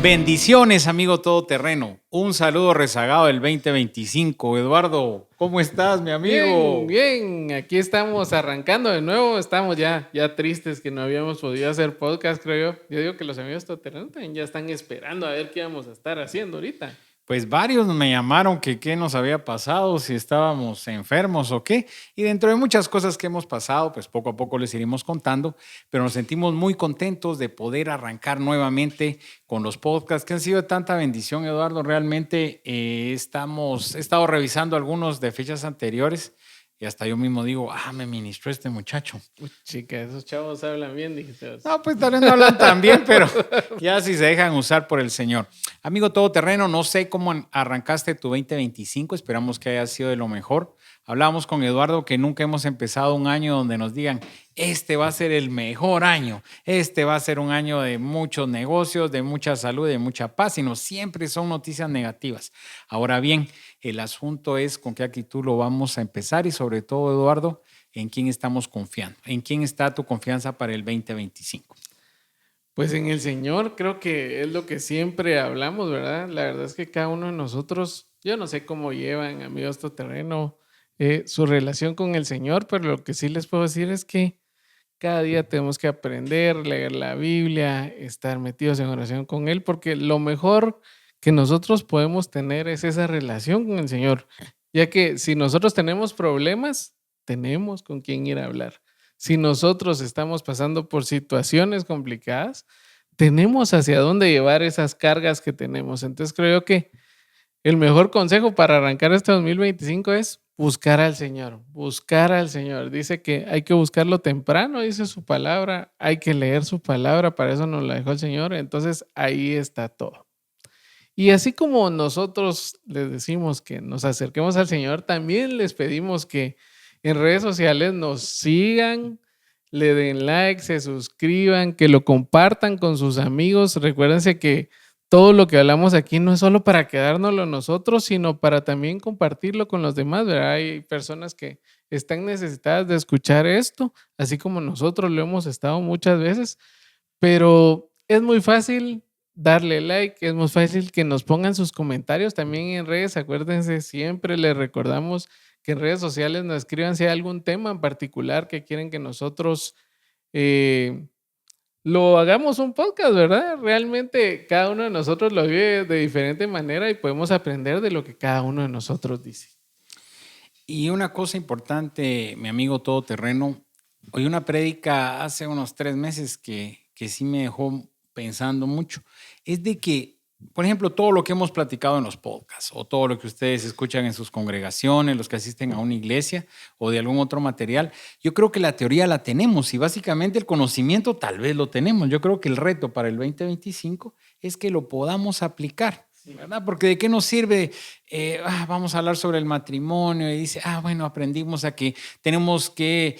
Bendiciones, amigo todoterreno. Un saludo rezagado del 2025. Eduardo, ¿cómo estás, mi amigo? Bien, aquí estamos arrancando de nuevo. Estamos ya tristes que no habíamos podido hacer podcast, creo yo. Yo digo que los amigos todoterrenos también ya están esperando a ver qué vamos a estar haciendo ahorita. Pues varios me llamaron que qué nos había pasado, si estábamos enfermos o qué. Y dentro de muchas cosas que hemos pasado, pues poco a poco les iremos contando, pero nos sentimos muy contentos de poder arrancar nuevamente con los podcasts que han sido de tanta bendición, Eduardo. Realmente he estado revisando algunos de fechas anteriores y hasta yo mismo digo, me ministró este muchacho. Uy, chica, esos chavos hablan bien, dijiste. No, pues tal vez no hablan tan bien, pero ya si se dejan usar por el Señor. Amigo todoterreno, no sé cómo arrancaste tu 2025, esperamos que haya sido de lo mejor. Hablábamos con Eduardo que nunca hemos empezado un año donde nos digan, este va a ser el mejor año, este va a ser un año de muchos negocios, de mucha salud, de mucha paz, sino siempre son noticias negativas. Ahora bien, el asunto es con qué actitud lo vamos a empezar y sobre todo, Eduardo, ¿en quién estamos confiando? ¿En quién está tu confianza para el 2025? Pues en el Señor creo que es lo que siempre hablamos, ¿verdad? La verdad es que cada uno de nosotros, yo no sé cómo llevan, amigos todoterreno, su relación con el Señor, pero lo que sí les puedo decir es que cada día tenemos que aprender, leer la Biblia, estar metidos en oración con Él, porque lo mejor que nosotros podemos tener es esa relación con el Señor, ya que si nosotros tenemos problemas, tenemos con quién ir a hablar. Si nosotros estamos pasando por situaciones complicadas, tenemos hacia dónde llevar esas cargas que tenemos. Entonces creo que el mejor consejo para arrancar este 2025 es buscar al Señor, buscar al Señor. Dice que hay que buscarlo temprano, dice su palabra, hay que leer su palabra, para eso nos la dejó el Señor. Entonces ahí está todo. Y así como nosotros les decimos que nos acerquemos al Señor, también les pedimos que en redes sociales nos sigan, le den like, se suscriban, que lo compartan con sus amigos. Recuérdense que todo lo que hablamos aquí no es solo para quedárnoslo nosotros, sino para también compartirlo con los demás, ¿verdad? Hay personas que están necesitadas de escuchar esto, así como nosotros lo hemos estado muchas veces, pero es muy fácil darle like, es muy fácil que nos pongan sus comentarios también en redes. Acuérdense, siempre les recordamos que en redes sociales nos escriban si hay algún tema en particular que quieren que nosotros lo hagamos un podcast, ¿verdad? Realmente cada uno de nosotros lo vive de diferente manera y podemos aprender de lo que cada uno de nosotros dice. Y una cosa importante, mi amigo todoterreno, oí una prédica hace unos 3 meses que sí me dejó pensando mucho. Es de que, por ejemplo, todo lo que hemos platicado en los podcasts o todo lo que ustedes escuchan en sus congregaciones, los que asisten a una iglesia o de algún otro material, yo creo que la teoría la tenemos y básicamente el conocimiento tal vez lo tenemos. Yo creo que el reto para el 2025 es que lo podamos aplicar. ¿Verdad? Porque de qué nos sirve, vamos a hablar sobre el matrimonio y dice, bueno, aprendimos a que tenemos que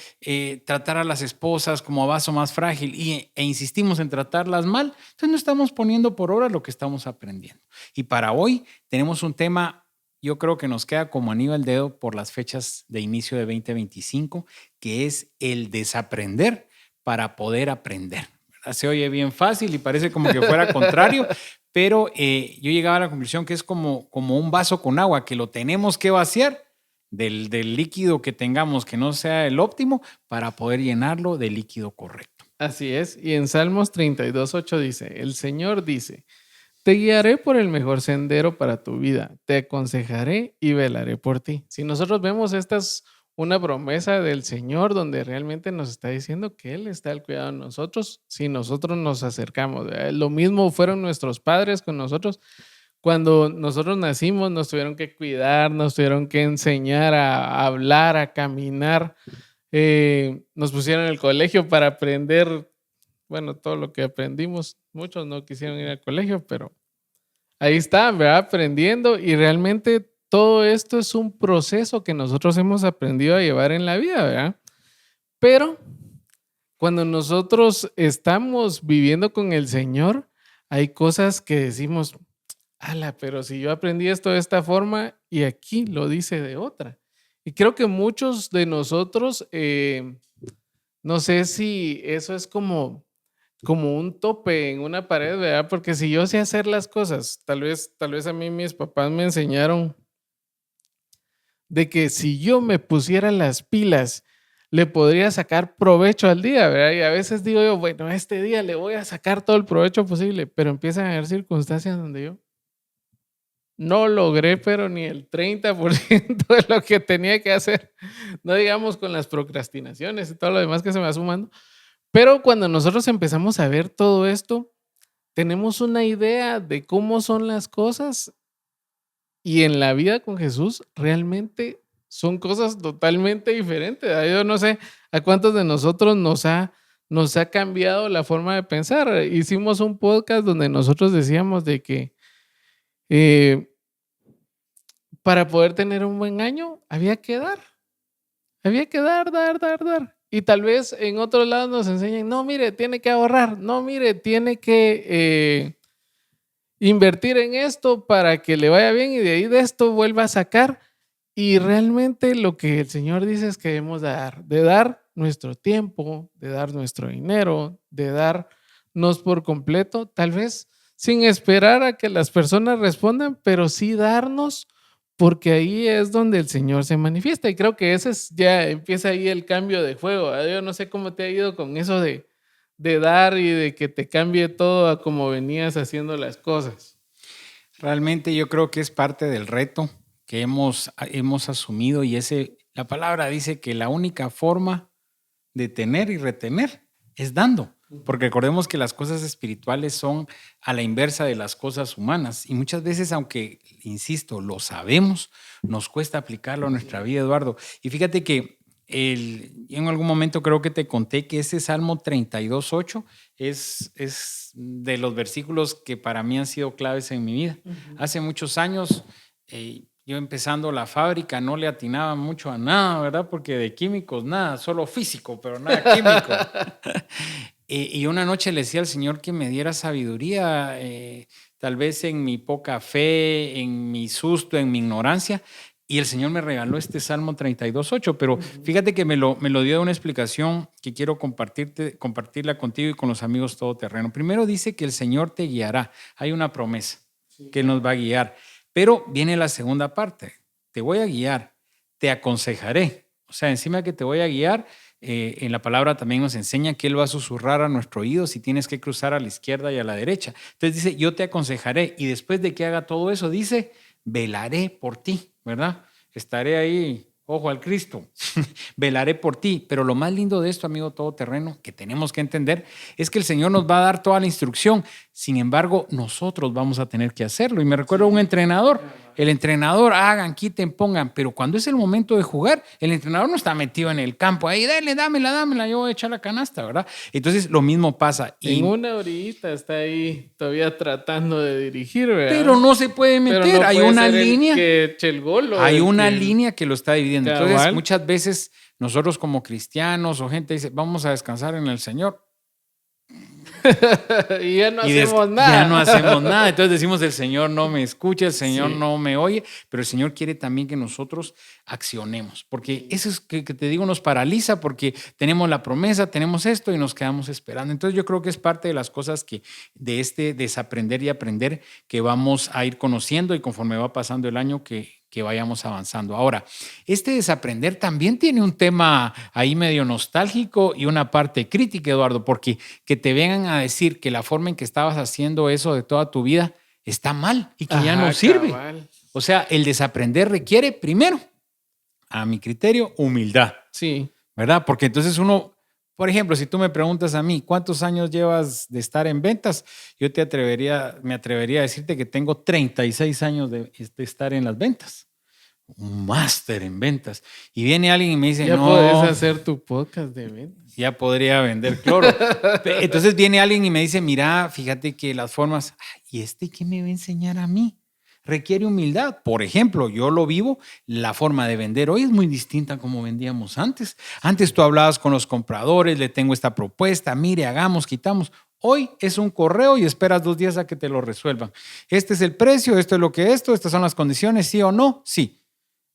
tratar a las esposas como a vaso más frágil e insistimos en tratarlas mal, entonces no estamos poniendo por obra lo que estamos aprendiendo. Y para hoy tenemos un tema, yo creo que nos queda como anillo al dedo por las fechas de inicio de 2025, que es el desaprender para poder aprender. ¿Verdad? Se oye bien fácil y parece como que fuera contrario, pero yo llegaba a la conclusión que es como un vaso con agua, que lo tenemos que vaciar del líquido que tengamos, que no sea el óptimo, para poder llenarlo del líquido correcto. Así es, y en Salmos 32:8 dice, el Señor dice, te guiaré por el mejor sendero para tu vida, te aconsejaré y velaré por ti. Si nosotros vemos, esta es una promesa del Señor donde realmente nos está diciendo que Él está al cuidado de nosotros si nosotros nos acercamos. ¿Verdad? Lo mismo fueron nuestros padres con nosotros. Cuando nosotros nacimos nos tuvieron que cuidar, nos tuvieron que enseñar a hablar, a caminar. Nos pusieron en el colegio para aprender, bueno, todo lo que aprendimos. Muchos no quisieron ir al colegio, pero ahí están, ¿verdad? Aprendiendo, y realmente todo esto es un proceso que nosotros hemos aprendido a llevar en la vida, ¿verdad? Pero cuando nosotros estamos viviendo con el Señor, hay cosas que decimos, pero si yo aprendí esto de esta forma y aquí lo dice de otra. Y creo que muchos de nosotros, no sé si eso es como como un tope en una pared, ¿verdad? Porque si yo sé hacer las cosas, tal vez a mí mis papás me enseñaron de que si yo me pusiera las pilas, le podría sacar provecho al día, ¿verdad? Y a veces digo yo, bueno, este día le voy a sacar todo el provecho posible, pero empiezan a haber circunstancias donde yo no logré, pero ni el 30% de lo que tenía que hacer, no digamos con las procrastinaciones y todo lo demás que se me va sumando, pero cuando nosotros empezamos a ver todo esto, tenemos una idea de cómo son las cosas y en la vida con Jesús realmente son cosas totalmente diferentes. Yo no sé a cuántos de nosotros nos ha cambiado la forma de pensar. Hicimos un podcast donde nosotros decíamos de que eh, para poder tener un buen año había que dar. Había que dar. Y tal vez en otros lados nos enseñan, no, mire, tiene que ahorrar. No, mire, tiene que invertir en esto para que le vaya bien y de ahí de esto vuelva a sacar. Y realmente lo que el Señor dice es que debemos de dar nuestro tiempo, de dar nuestro dinero, de darnos por completo, tal vez sin esperar a que las personas respondan, pero sí darnos, porque ahí es donde el Señor se manifiesta. Y creo que ese es, ya empieza ahí el cambio de juego. Yo no sé cómo te ha ido con eso de dar y de que te cambie todo a como venías haciendo las cosas. Realmente yo creo que es parte del reto que hemos asumido y la palabra dice que la única forma de tener y retener es dando. Porque recordemos que las cosas espirituales son a la inversa de las cosas humanas y muchas veces, aunque, insisto, lo sabemos, nos cuesta aplicarlo a nuestra vida, Eduardo. Y fíjate que en algún momento creo que te conté que ese Salmo 32:8 es de los versículos que para mí han sido claves en mi vida. Hace muchos años, yo empezando la fábrica no le atinaba mucho a nada, ¿verdad? Porque de químicos nada, solo físico, pero nada químico. Y una noche le decía al Señor que me diera sabiduría, tal vez en mi poca fe, en mi susto, en mi ignorancia. Y el Señor me regaló este Salmo 32:8, pero fíjate que me lo dio de una explicación que quiero compartirla contigo y con los amigos todoterreno. Primero dice que el Señor te guiará. Hay una promesa que nos va a guiar. Pero viene la segunda parte. Te voy a guiar, te aconsejaré. O sea, encima que te voy a guiar, en la palabra también nos enseña que Él va a susurrar a nuestro oído si tienes que cruzar a la izquierda y a la derecha. Entonces dice, yo te aconsejaré. Y después de que haga todo eso, dice, velaré por ti, ¿verdad? Estaré ahí, ojo al Cristo, velaré por ti. Pero lo más lindo de esto, amigo todoterreno, que tenemos que entender, es que el Señor nos va a dar toda la instrucción. Sin embargo, nosotros vamos a tener que hacerlo. Y me recuerdo un entrenador. El entrenador, hagan, quiten, pongan. Pero cuando es el momento de jugar, el entrenador no está metido en el campo. Ahí, dale, dámela, yo voy a echar la canasta, ¿verdad? Entonces, lo mismo pasa. En una horita está ahí todavía tratando de dirigir, ¿verdad? Pero no se puede meter. No hay puede una ser línea. El que eche el gol, hay una línea que lo está dividiendo. Cabal. Entonces, muchas veces nosotros como cristianos o gente dice, vamos a descansar en el Señor. Y ya no hacemos nada. Ya no hacemos nada. Entonces decimos, el Señor no me escucha, el Señor no me oye, pero el Señor quiere también que nosotros accionemos, porque eso es que te digo, nos paraliza porque tenemos la promesa, tenemos esto y nos quedamos esperando. Entonces yo creo que es parte de las cosas que de este desaprender y aprender que vamos a ir conociendo y conforme va pasando el año que vayamos avanzando. Ahora, este desaprender también tiene un tema ahí medio nostálgico y una parte crítica, Eduardo, porque que te vengan a decir que la forma en que estabas haciendo eso de toda tu vida está mal y que ya no sirve. Cabal. O sea, el desaprender requiere, primero, a mi criterio, humildad. Sí. ¿Verdad? Porque entonces uno, por ejemplo, si tú me preguntas a mí, ¿cuántos años llevas de estar en ventas? Yo me atrevería a decirte que tengo 36 años de estar en las ventas. Un máster en ventas. Y viene alguien y me dice, ya no. puedes hacer tu podcast de ventas. Ya podría vender cloro. Entonces viene alguien y me dice, mira, fíjate que las formas, ¿y qué me va a enseñar a mí? Requiere humildad. Por ejemplo, yo lo vivo, la forma de vender hoy es muy distinta a como vendíamos antes. Antes tú hablabas con los compradores, le tengo esta propuesta, mire, hagamos, quitamos. Hoy es un correo y esperas 2 días a que te lo resuelvan. Este es el precio, esto es lo que estas son las condiciones, sí o no, sí.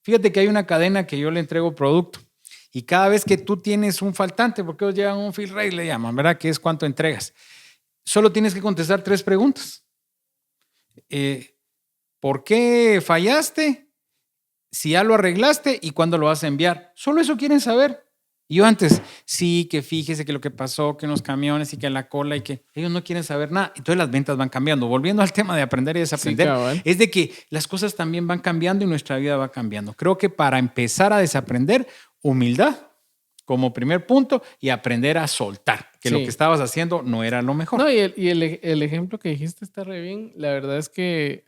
Fíjate que hay una cadena que yo le entrego producto Y cada vez que tú tienes un faltante, porque ellos llevan un fill rate, le llaman, ¿verdad? Que es cuánto entregas. Solo tienes que contestar 3 preguntas. ¿Por qué fallaste? Si ya lo arreglaste y cuándo lo vas a enviar. Solo eso quieren saber. Y yo antes, sí, que fíjese que lo que pasó, que unos camiones y que la cola y que ellos no quieren saber nada. Entonces las ventas van cambiando. Volviendo al tema de aprender y desaprender, es de que las cosas también van cambiando y nuestra vida va cambiando. Creo que para empezar a desaprender, humildad como primer punto y aprender a soltar, que lo que estabas haciendo no era lo mejor. No, y el ejemplo que dijiste está re bien. La verdad es que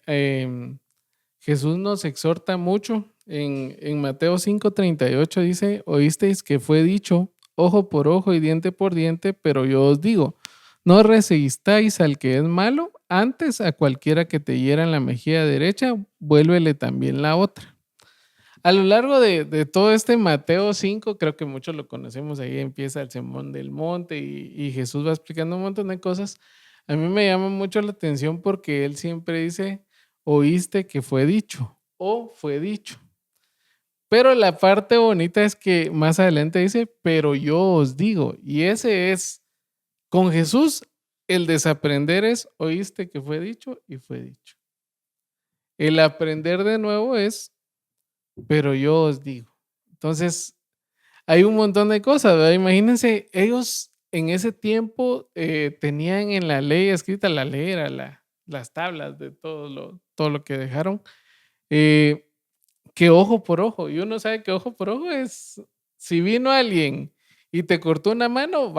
Jesús nos exhorta mucho. En Mateo 5:38 dice, oísteis que fue dicho, ojo por ojo y diente por diente, pero yo os digo, no resistáis al que es malo, antes a cualquiera que te hiera en la mejilla derecha, vuélvele también la otra. A lo largo de todo este Mateo 5, creo que muchos lo conocemos, ahí empieza el Sermón del Monte y Jesús va explicando un montón de cosas. A mí me llama mucho la atención porque él siempre dice, oíste que fue dicho o fue dicho. Pero la parte bonita es que más adelante dice, pero yo os digo, y ese es, con Jesús, el desaprender es, oíste que fue dicho y fue dicho. El aprender de nuevo es, pero yo os digo. Entonces, hay un montón de cosas, ¿verdad? Imagínense, ellos en ese tiempo tenían en la ley escrita, la ley era las tablas de todo lo que dejaron, que ojo por ojo. Y uno sabe que ojo por ojo es, si vino alguien y te cortó una mano,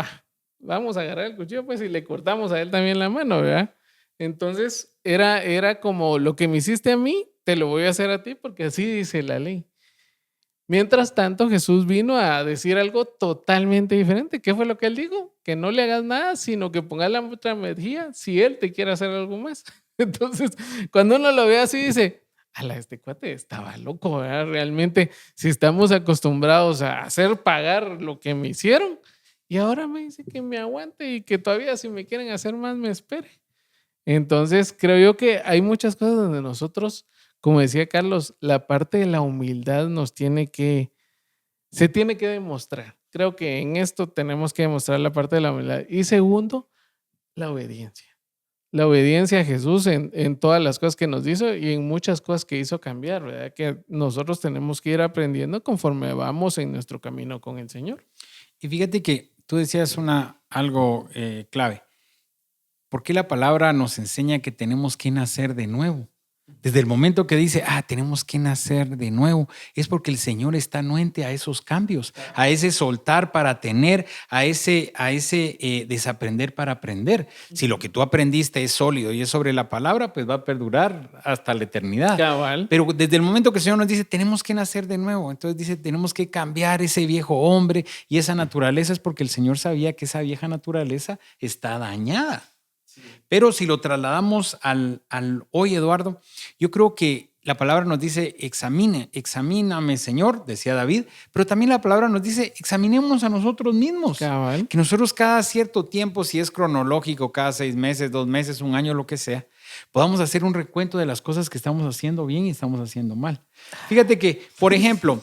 vamos a agarrar el cuchillo pues y le cortamos a él también la mano, ¿verdad? Entonces era como lo que me hiciste a mí, te lo voy a hacer a ti porque así dice la ley. Mientras tanto, Jesús vino a decir algo totalmente diferente. ¿Qué fue lo que él dijo? Que no le hagas nada, sino que pongas la otra mejilla si él te quiere hacer algo más. Entonces, cuando uno lo ve así, dice, ala, este cuate estaba loco, ¿verdad? Realmente, si estamos acostumbrados a hacer pagar lo que me hicieron, y ahora me dice que me aguante y que todavía si me quieren hacer más, me espere. Entonces, creo yo que hay muchas cosas donde nosotros, como decía Carlos, la parte de la humildad se tiene que demostrar. Creo que en esto tenemos que demostrar la parte de la humildad. Y segundo, la obediencia. La obediencia a Jesús en todas las cosas que nos hizo y en muchas cosas que hizo cambiar, ¿verdad? Que nosotros tenemos que ir aprendiendo conforme vamos en nuestro camino con el Señor. Y fíjate que tú decías algo clave. ¿Por qué la palabra nos enseña que tenemos que nacer de nuevo? Desde el momento que dice, tenemos que nacer de nuevo, es porque el Señor está anuente a esos cambios, a ese soltar para tener, a ese desaprender para aprender. Si lo que tú aprendiste es sólido y es sobre la palabra, pues va a perdurar hasta la eternidad. Cabal. Pero desde el momento que el Señor nos dice, tenemos que nacer de nuevo, entonces dice, tenemos que cambiar ese viejo hombre y esa naturaleza, es porque el Señor sabía que esa vieja naturaleza está dañada. Pero si lo trasladamos al hoy, Eduardo, yo creo que la palabra nos dice, examíname, Señor, decía David, pero también la palabra nos dice, examinemos a nosotros mismos. Cabal. Que nosotros cada cierto tiempo, si es cronológico, cada 6 meses, 2 meses, 1 año, lo que sea, podamos hacer un recuento de las cosas que estamos haciendo bien y estamos haciendo mal. Fíjate que, por ejemplo,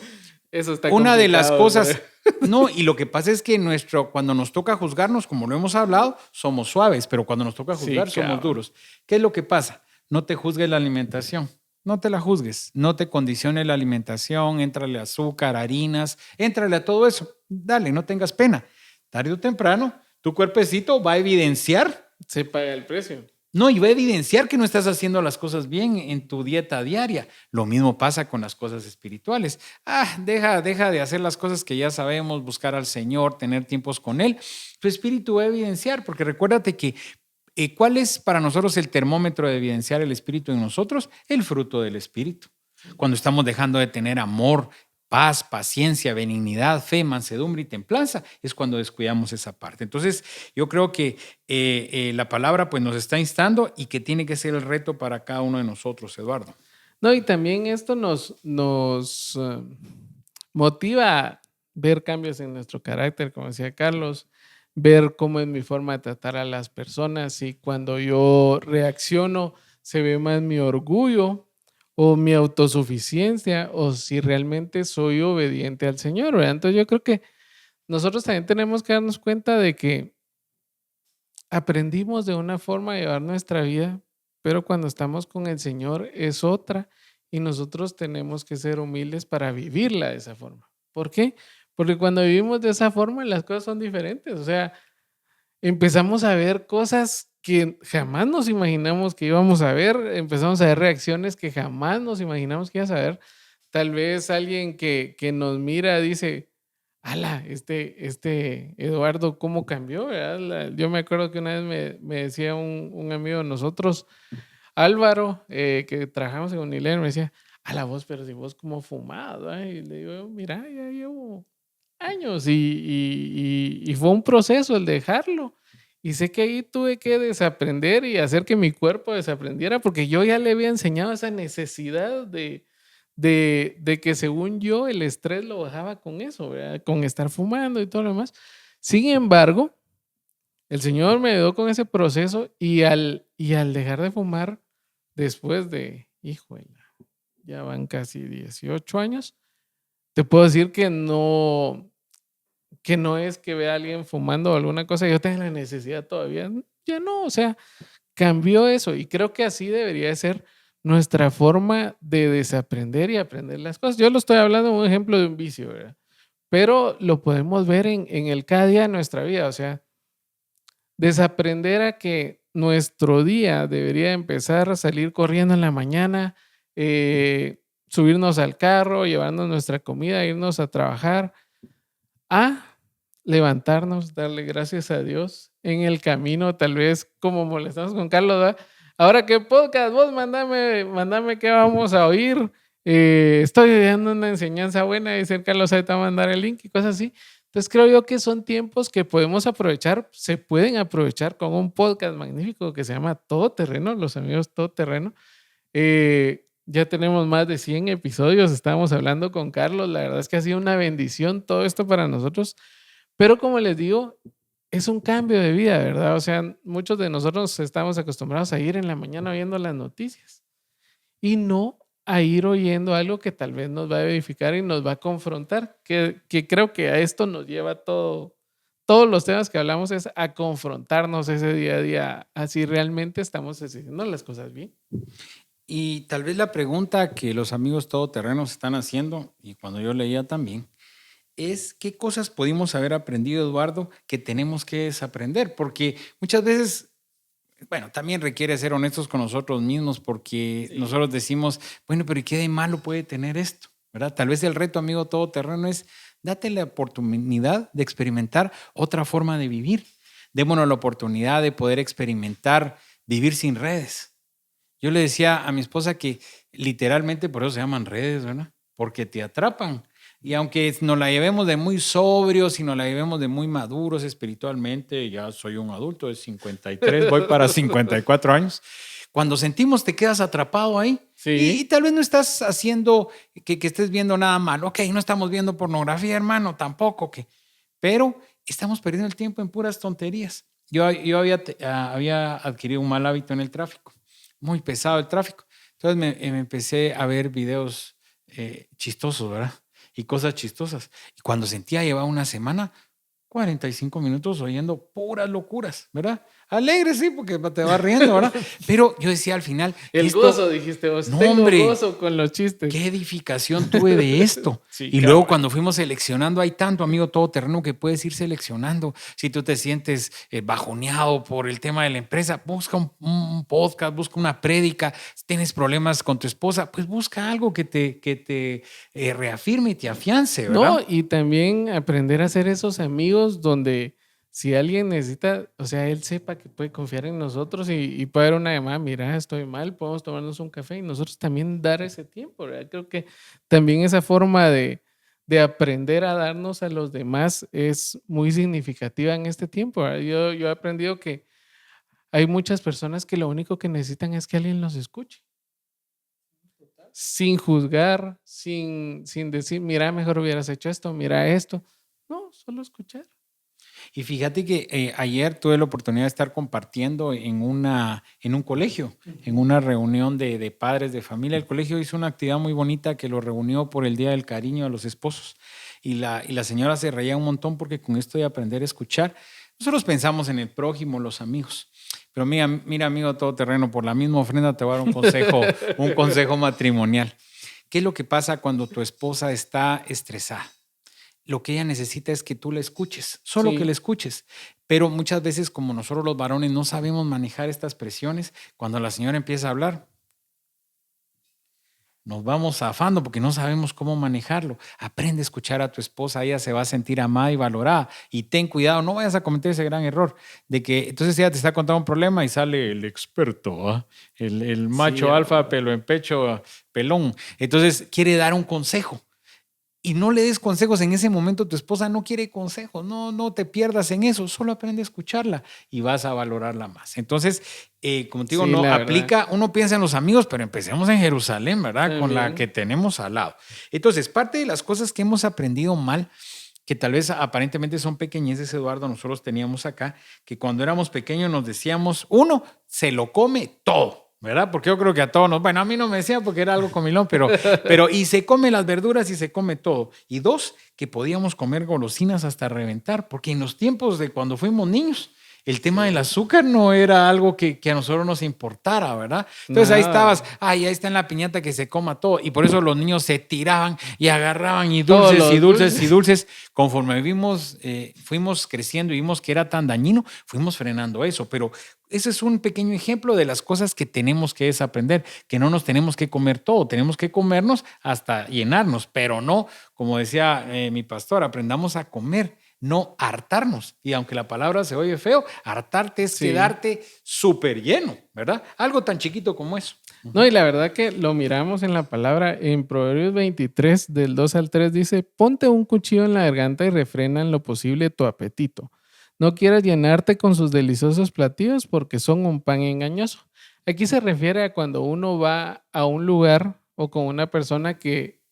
eso está una de las cosas... ¿verdad? No, y lo que pasa es que cuando nos toca juzgarnos, como lo hemos hablado, somos suaves, pero cuando nos toca juzgar somos duros. ¿Qué es lo que pasa? No te juzgues la alimentación, no te la juzgues, no te condicione la alimentación, éntrale azúcar, harinas, éntrale a todo eso. Dale, no tengas pena. Tarde o temprano, tu cuerpecito va a evidenciar. Se paga el precio. No, y va a evidenciar que no estás haciendo las cosas bien en tu dieta diaria. Lo mismo pasa con las cosas espirituales. Deja de hacer las cosas que ya sabemos, buscar al Señor, tener tiempos con Él. Tu espíritu va a evidenciar, porque recuérdate que ¿cuál es para nosotros el termómetro de evidenciar el espíritu en nosotros? El fruto del espíritu. Cuando estamos dejando de tener amor, paz, paciencia, benignidad, fe, mansedumbre y templanza, es cuando descuidamos esa parte. Entonces, yo creo que la palabra pues, nos está instando y que tiene que ser el reto para cada uno de nosotros, Eduardo. No, y también esto nos motiva a ver cambios en nuestro carácter, como decía Carlos, ver cómo es mi forma de tratar a las personas y cuando yo reacciono se ve más mi orgullo o mi autosuficiencia, o si realmente soy obediente al Señor, ¿verdad? Entonces yo creo que nosotros también tenemos que darnos cuenta de que aprendimos de una forma a llevar nuestra vida, pero cuando estamos con el Señor es otra y nosotros tenemos que ser humildes para vivirla de esa forma. ¿Por qué? Porque cuando vivimos de esa forma las cosas son diferentes, o sea, empezamos a ver cosas que jamás nos imaginamos que íbamos a ver, empezamos a ver reacciones que jamás nos imaginamos que íbamos a ver. Tal vez alguien que nos mira dice, ala, este Eduardo, ¿cómo cambió? ¿Verdad? Yo me acuerdo que una vez me decía un amigo de nosotros, Álvaro, que trabajamos en Unilever, me decía, a la voz, pero si vos como fumado, ¿eh? Y le digo, mira, ya llevo años y fue un proceso el dejarlo. Y sé que ahí tuve que desaprender y hacer que mi cuerpo desaprendiera porque yo ya le había enseñado esa necesidad de que según yo el estrés lo bajaba con eso, ¿verdad? Con estar fumando y todo lo demás. Sin embargo, el Señor me ayudó con ese proceso y al dejar de fumar, después de, híjole, ya van casi 18 años, te puedo decir que no es que vea a alguien fumando o alguna cosa y yo tenga la necesidad todavía. Ya no, o sea, cambió eso y creo que así debería de ser nuestra forma de desaprender y aprender las cosas. Yo lo estoy hablando de un ejemplo de un vicio, ¿verdad? Pero lo podemos ver en el cada día de nuestra vida, o sea, desaprender a que nuestro día debería empezar a salir corriendo en la mañana, subirnos al carro, llevarnos nuestra comida, irnos a trabajar, a levantarnos, darle gracias a Dios en el camino, tal vez como molestamos con Carlos, ¿verdad? Ahora qué podcast, vos mándame qué vamos a oír. Estoy dando una enseñanza buena, dice Carlos, ahí te va a mandar el link y cosas así. Entonces creo yo que son tiempos que podemos aprovechar, se pueden aprovechar con un podcast magnífico que se llama Todo Terreno, los amigos Todo Terreno. Ya tenemos más de 100 episodios, estábamos hablando con Carlos, la verdad es que ha sido una bendición todo esto para nosotros, pero como les digo, es un cambio de vida, ¿verdad? O sea, muchos de nosotros estamos acostumbrados a ir en la mañana viendo las noticias y no a ir oyendo algo que tal vez nos va a edificar y nos va a confrontar, que creo que a esto nos lleva todo, todos los temas que hablamos es a confrontarnos ese día a día, así realmente estamos haciendo las cosas bien. Y tal vez la pregunta que los amigos todoterrenos están haciendo, y cuando yo leía también, es qué cosas pudimos haber aprendido, Eduardo, que tenemos que desaprender, porque muchas veces, bueno, también requiere ser honestos con nosotros mismos, porque Sí. nosotros decimos, bueno, pero ¿y qué de malo puede tener esto? ¿Verdad? Tal vez el reto, amigo todoterreno, es date la oportunidad de experimentar otra forma de vivir. Démonos la oportunidad de poder experimentar vivir sin redes. Yo le decía a mi esposa que literalmente por eso se llaman redes, ¿verdad? Porque te atrapan. Y aunque nos la llevemos de muy sobrios y nos la llevemos de muy maduros espiritualmente, ya soy un adulto de 53, voy para 54 años. Cuando sentimos te quedas atrapado ahí. Sí. Y tal vez no estás haciendo que estés viendo nada malo. Ok, no estamos viendo pornografía, hermano, tampoco. Pero estamos perdiendo el tiempo en puras tonterías. Yo había adquirido un mal hábito en el tráfico, muy pesado el tráfico. Entonces me empecé a ver videos chistosos, ¿verdad? Y cosas chistosas. Y cuando sentía, llevaba una semana, 45 minutos oyendo puras locuras, ¿verdad? Alegre, sí, porque te vas riendo, ¿verdad? Pero yo decía al final, El esto, gozo, dijiste vos. no, Tengo hombre, gozo con los chistes. qué edificación tuve de esto. Sí, Y luego cabal. cuando fuimos seleccionando, hay tanto amigo todoterreno que puedes ir seleccionando. Si tú te sientes bajoneado por el tema de la empresa, busca un podcast, busca una prédica. Si tienes problemas con tu esposa, pues busca algo que te reafirme y te afiance, No, ¿verdad? y también aprender a ser esos amigos donde si alguien necesita, o sea, él sepa que puede confiar en nosotros y puede dar una llamada, mira, estoy mal, podemos tomarnos un café y nosotros también dar ese tiempo, ¿verdad? Creo que también esa forma de aprender a darnos a los demás es muy significativa en este tiempo, ¿verdad? Yo he aprendido que hay muchas personas que lo único que necesitan es que alguien los escuche sin juzgar, sin decir, mira, mejor hubieras hecho esto, mira esto. No, solo escuchar. Y fíjate que ayer tuve la oportunidad de estar compartiendo en un colegio, en una reunión de padres de familia. El colegio hizo una actividad muy bonita que lo reunió por el Día del Cariño a los esposos. Y la señora se reía un montón porque con esto de aprender a escuchar, nosotros pensamos en el prójimo, los amigos. Pero mira, amigo todoterreno, por la misma ofrenda te voy a dar un consejo matrimonial. ¿Qué es lo que pasa cuando tu esposa está estresada? Lo que ella necesita es que tú la escuches, solo Sí. que la escuches. Pero muchas veces, como nosotros los varones no sabemos manejar estas presiones, cuando la señora empieza a hablar, nos vamos zafando porque no sabemos cómo manejarlo. Aprende a escuchar a tu esposa, ella se va a sentir amada y valorada. Y ten cuidado, no vayas a cometer ese gran error de que entonces ella te está contando un problema y sale el experto, ¿ah? El macho Sí, alfa, pelo en pecho, pelón. Entonces quiere dar un consejo. Y no le des consejos en ese momento, tu esposa no quiere consejos, no te pierdas en eso, solo aprende a escucharla y vas a valorarla más. Entonces, como te digo, sí, no la aplica, verdad. uno piensa en los amigos, pero empecemos en Jerusalén, ¿verdad? Con la También. que tenemos al lado. Entonces, parte de las cosas que hemos aprendido mal, que tal vez aparentemente son pequeñeces, Eduardo, nosotros teníamos acá, que cuando éramos pequeños nos decíamos, uno, se lo come todo. ¿Verdad? Porque yo creo que a todos nos... Bueno, a mí no me decía porque era algo comilón, pero y se come las verduras y se come todo. Y dos, que podíamos comer golosinas hasta reventar, porque en los tiempos de cuando fuimos niños, el tema del azúcar no era algo que a nosotros nos importara, ¿verdad? Entonces ahí Nada. estabas, ahí está en la piñata que se coma todo. Y por eso los niños se tiraban y agarraban y Todos dulces y los dulces y dulces. dulces. Conforme fuimos creciendo y vimos que era tan dañino, fuimos frenando eso. Pero ese es un pequeño ejemplo de las cosas que tenemos que desaprender, que no nos tenemos que comer todo, tenemos que comernos hasta llenarnos, pero no, como decía mi pastor, aprendamos a comer, no hartarnos. Y aunque la palabra se oye feo, hartarte es Sí. quedarte súper lleno, ¿verdad? Algo tan chiquito como eso. No, y la verdad que lo miramos en la palabra, en Proverbios 23, del 2 al 3, dice, ponte un cuchillo en la garganta y refrena en lo posible tu apetito. No quieras llenarte con sus deliciosos platillos porque son un pan engañoso. Aquí se refiere a cuando uno va a un lugar o con una persona que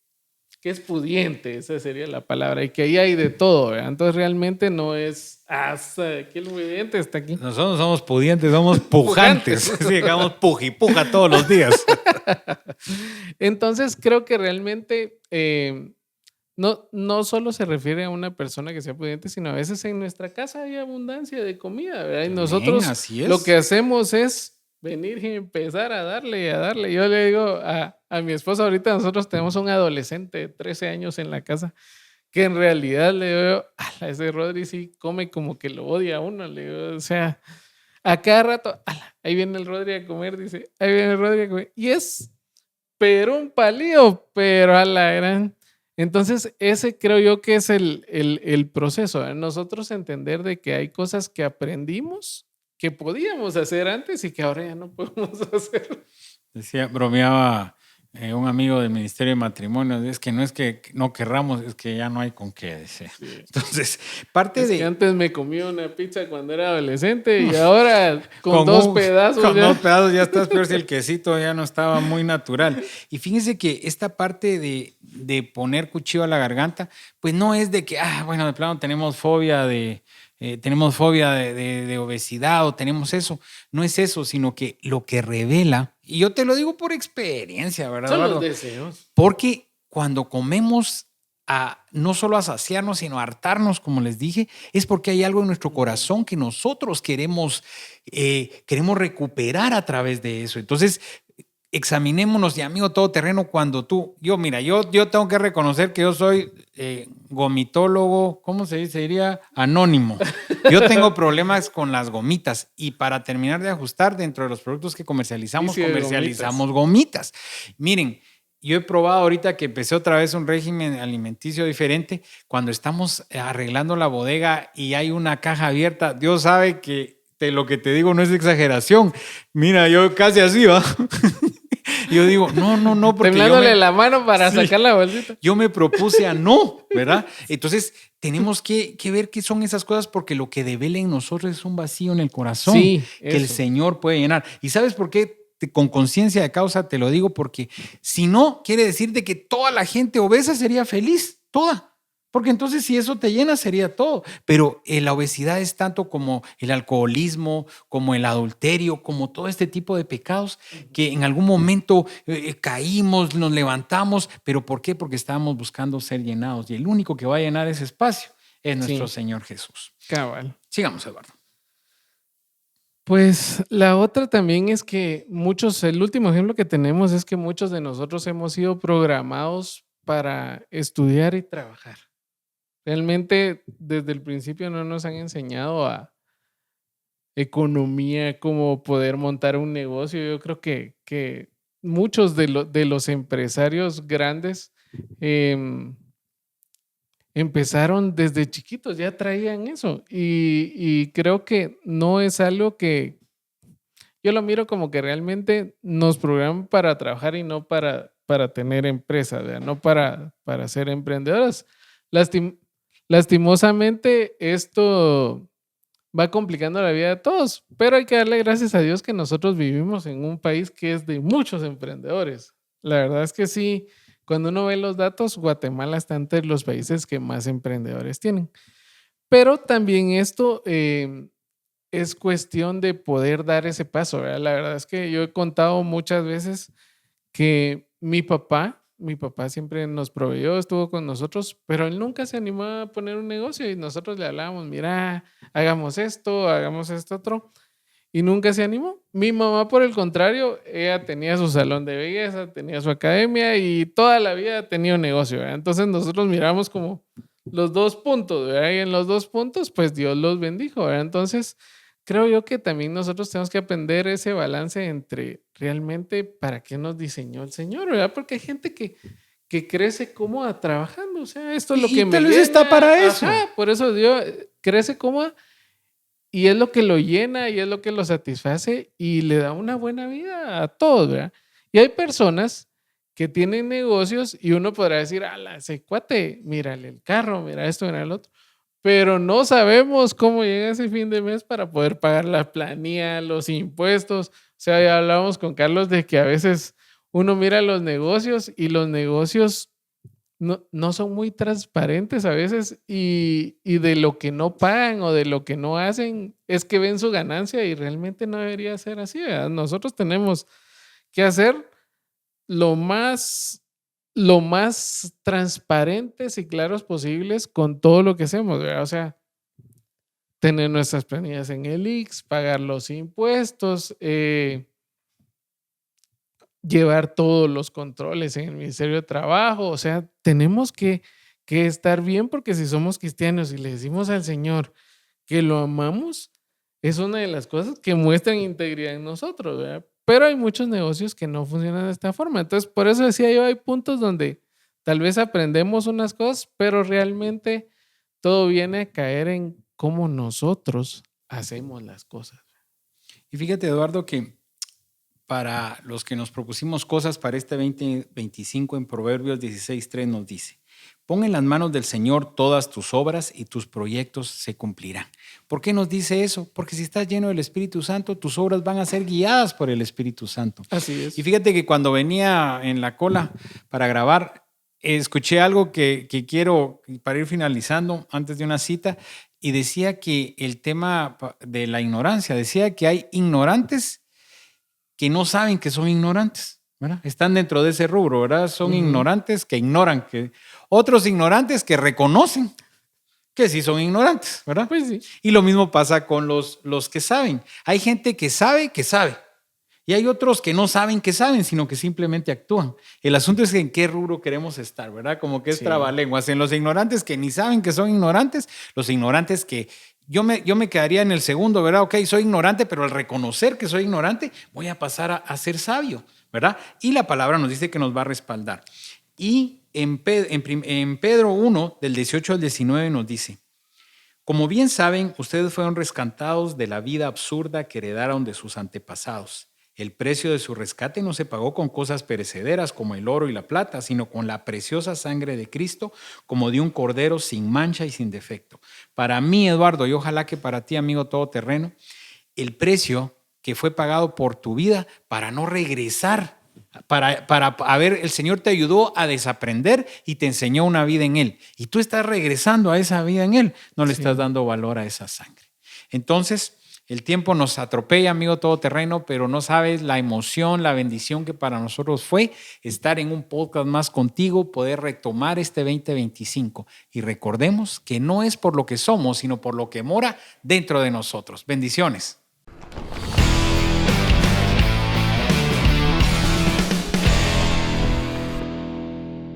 es pudiente, esa sería la palabra, y que ahí hay de todo, ¿verdad? Entonces realmente no es, aquí el pudiente está aquí. Nosotros somos pudientes, somos pujantes. Pujantes. Sí, llegamos puja y puja todos los días. Entonces creo que realmente no solo se refiere a una persona que sea pudiente, sino a veces en nuestra casa hay abundancia de comida, ¿verdad? Y Amén, nosotros así es. lo que hacemos es venir y empezar a darle, a darle. Yo le digo a mi esposa, ahorita nosotros tenemos un adolescente de 13 años en la casa, que en realidad le digo, "Ala, ese Rodri sí come como que lo odia a uno", le digo, o sea, a cada rato, "Ala, ahí viene el Rodri a comer", dice, "ahí viene el Rodri a comer", y es, pero un palío, pero a la gran. Entonces, ese creo yo que es el proceso, ¿verdad? Nosotros entender de que hay cosas que aprendimos que podíamos hacer antes y que ahora ya no podemos hacer. Decía, bromeaba un amigo del Ministerio de Matrimonio, es que no querramos, es que ya no hay con qué, decía. Sí. Entonces, parte Es que de... antes me comía una pizza cuando era adolescente y ahora con dos pedazos con ya. dos pedazos ya estás peor si el quesito ya no estaba muy natural. Y fíjense que esta parte de poner cuchillo a la garganta, pues no es de que, bueno, de plano tenemos fobia de obesidad o tenemos eso. No es eso, sino que lo que revela, y yo te lo digo por experiencia, ¿verdad, Son Eduardo? los deseos. Porque cuando comemos no solo a saciarnos, sino a hartarnos, como les dije, es porque hay algo en nuestro corazón que nosotros queremos recuperar a través de eso. Entonces, examinémonos, y amigo todoterreno, cuando yo tengo que reconocer que yo soy gomitólogo, ¿cómo se diría? Anónimo. Yo tengo problemas con las gomitas y para terminar de ajustar dentro de los productos que comercializamos, Vicio de comercializamos gomitas. Miren, yo he probado ahorita que empecé otra vez un régimen alimenticio diferente, cuando estamos arreglando la bodega y hay una caja abierta, Dios sabe que lo que te digo no es exageración. Mira, yo casi así, ¿va? Yo digo, no, porque temblándole la mano para sacar la bolsita. Yo me propuse a no, ¿verdad? Entonces, tenemos que ver qué son esas cosas porque lo que devela en nosotros es un vacío en el corazón Sí, que el eso. Señor puede llenar. ¿Y sabes por qué? Con conciencia de causa te lo digo, porque si no, quiere decir de que toda la gente obesa sería feliz, toda. Porque entonces si eso te llena sería todo. Pero la obesidad es tanto como el alcoholismo, como el adulterio, como todo este tipo de pecados que en algún momento caímos, nos levantamos. ¿Pero por qué? Porque estábamos buscando ser llenados. Y el único que va a llenar ese espacio es nuestro Sí, Señor Jesús. cabal. Sigamos, Eduardo. Pues la otra también es que el último ejemplo que tenemos es que muchos de nosotros hemos sido programados para estudiar y trabajar. Realmente desde el principio no nos han enseñado a economía, cómo poder montar un negocio. Yo creo que muchos de los empresarios grandes empezaron desde chiquitos, ya traían eso. Y creo que no es algo que yo lo miro como que realmente nos programan para trabajar y no para tener empresas, ¿verdad? No para ser emprendedoras. Lastim- Lastimosamente, esto va complicando la vida de todos, pero hay que darle gracias a Dios que nosotros vivimos en un país que es de muchos emprendedores. La verdad es que sí, cuando uno ve los datos, Guatemala está entre los países que más emprendedores tienen. Pero también esto es cuestión de poder dar ese paso, ¿verdad? La verdad es que yo he contado muchas veces que mi papá siempre nos proveyó, estuvo con nosotros, pero él nunca se animó a poner un negocio y nosotros le hablábamos, mira, hagamos esto otro, y nunca se animó. Mi mamá, por el contrario, ella tenía su salón de belleza, tenía su academia y toda la vida ha tenido negocio, ¿verdad? Entonces nosotros miramos como los dos puntos, ¿verdad? Y en los dos puntos, pues Dios los bendijo, ¿verdad? Entonces, creo yo que también nosotros tenemos que aprender ese balance entre realmente para qué nos diseñó el Señor, ¿verdad? Porque hay gente que crece cómoda trabajando, o sea, esto es lo que Y me tal vez está llena, para eso. ajá, por eso Dios crece cómoda y es lo que lo llena y es lo que lo satisface y le da una buena vida a todos, ¿verdad? Y hay personas que tienen negocios y uno podrá decir, ala, ese cuate, mírale el carro, mira esto, mira el otro, pero no sabemos cómo llega ese fin de mes para poder pagar la planilla, los impuestos. O sea, ya hablábamos con Carlos de que a veces uno mira los negocios y los negocios no son muy transparentes a veces y de lo que no pagan o de lo que no hacen es que ven su ganancia y realmente no debería ser así, ¿verdad? Nosotros tenemos que hacer lo más, lo más transparentes y claros posibles con todo lo que hacemos, ¿verdad? O sea, tener nuestras planillas en el IX, pagar los impuestos, llevar todos los controles en el Ministerio de Trabajo. O sea, tenemos que estar bien porque si somos cristianos y le decimos al Señor que lo amamos, es una de las cosas que muestran integridad en nosotros, ¿verdad? Pero hay muchos negocios que no funcionan de esta forma. Entonces, por eso decía yo, hay puntos donde tal vez aprendemos unas cosas, pero realmente todo viene a caer en cómo nosotros hacemos las cosas. Y fíjate, Eduardo, que para los que nos propusimos cosas para este 2025 en Proverbios 16:3 nos dice, pon en las manos del Señor todas tus obras y tus proyectos se cumplirán. ¿Por qué nos dice eso? Porque si estás lleno del Espíritu Santo, tus obras van a ser guiadas por el Espíritu Santo. Así Y es. fíjate que cuando venía en la cola para grabar, escuché algo que quiero, para ir finalizando antes de una cita, y decía que el tema de la ignorancia, decía que hay ignorantes que no saben que son ignorantes, ¿verdad? Están dentro de ese rubro, ¿verdad? Son ignorantes que ignoran, otros ignorantes que reconocen que sí son ignorantes, ¿verdad? Pues sí. Y lo mismo pasa con los que saben. Hay gente que sabe. Y hay otros que no saben que saben, sino que simplemente actúan. El asunto es en qué rubro queremos estar, ¿verdad? Como que es Sí. trabalenguas. En los ignorantes que ni saben que son ignorantes, los ignorantes que yo me quedaría en el segundo, ¿verdad? Ok, soy ignorante, pero al reconocer que soy ignorante, voy a pasar a ser sabio, ¿verdad? Y la palabra nos dice que nos va a respaldar. Y en Pedro 1, del 18 al 19 nos dice, como bien saben, ustedes fueron rescatados de la vida absurda que heredaron de sus antepasados. El precio de su rescate no se pagó con cosas perecederas como el oro y la plata, sino con la preciosa sangre de Cristo, como de un cordero sin mancha y sin defecto. Para mí, Eduardo, y ojalá que para ti, amigo todoterreno, el precio que fue pagado por tu vida para no regresar A ver, el Señor te ayudó a desaprender y te enseñó una vida en Él. Y tú estás regresando a esa vida en Él. No le estás dando valor a esa sangre. Entonces, el tiempo nos atropella, amigo todoterreno, pero no sabes la emoción, la bendición que para nosotros fue estar en un podcast más contigo, poder retomar este 2025. Y recordemos que no es por lo que somos, sino por lo que mora dentro de nosotros. Bendiciones.